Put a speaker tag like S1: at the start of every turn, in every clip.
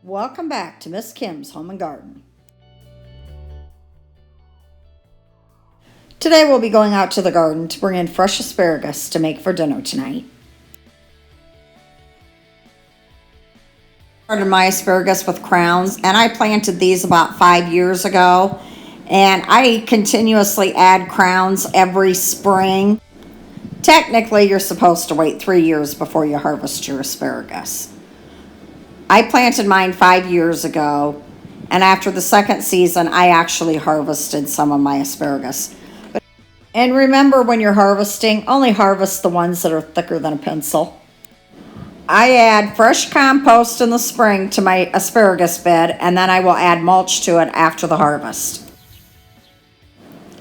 S1: Welcome back to Miss Kim's Home and Garden. Today we'll be going out to the garden to bring in fresh asparagus to make for dinner tonight. I started my asparagus with crowns, and I planted these about 5 years ago, and I continuously add crowns every spring. Technically, you're supposed to wait 3 years before you harvest your asparagus. I planted mine 5 years ago, and after the second season, I actually harvested some of my asparagus. And remember, when you're harvesting, only harvest the ones that are thicker than a pencil. I add fresh compost in the spring to my asparagus bed, and then I will add mulch to it after the harvest.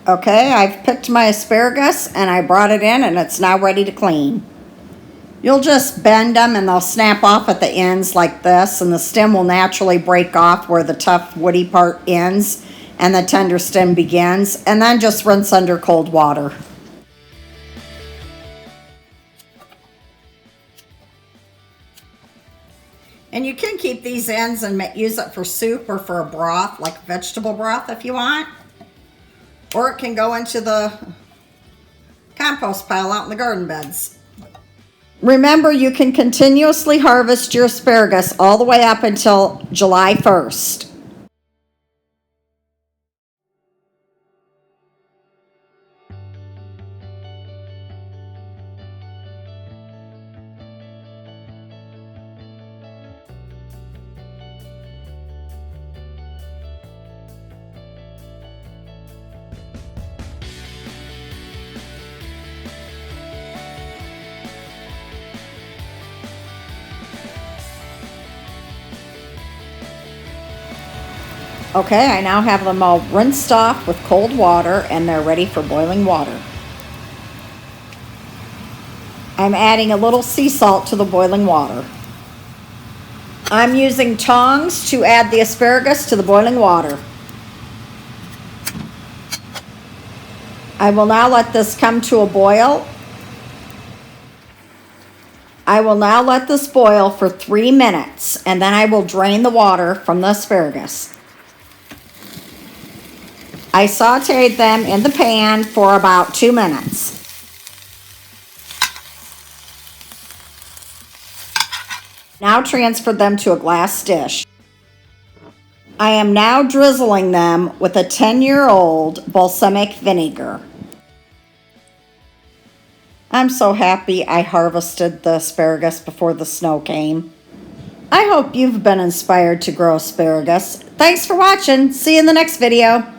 S1: Okay, I've picked my asparagus, and I brought it in, and it's now ready to clean. You'll just bend them and they'll snap off at the ends like this, and the stem will naturally break off where the tough woody part ends and the tender stem begins, and then just rinse under cold water. And you can keep these ends and use it for soup or for a broth, like vegetable broth if you want. Or it can go into the compost pile out in the garden beds. Remember, you can continuously harvest your asparagus all the way up until July 1st. Okay, I now have them all rinsed off with cold water, and they're ready for boiling water. I'm adding a little sea salt to the boiling water. I'm using tongs to add the asparagus to the boiling water. I will now let this come to a boil. I will now let this boil for 3 minutes, and then I will drain the water from the asparagus. I sauteed them in the pan for about 2 minutes. Now transfer them to a glass dish. I am now drizzling them with a 10-year-old balsamic vinegar. I'm so happy I harvested the asparagus before the snow came. I hope you've been inspired to grow asparagus. Thanks for watching. See you in the next video.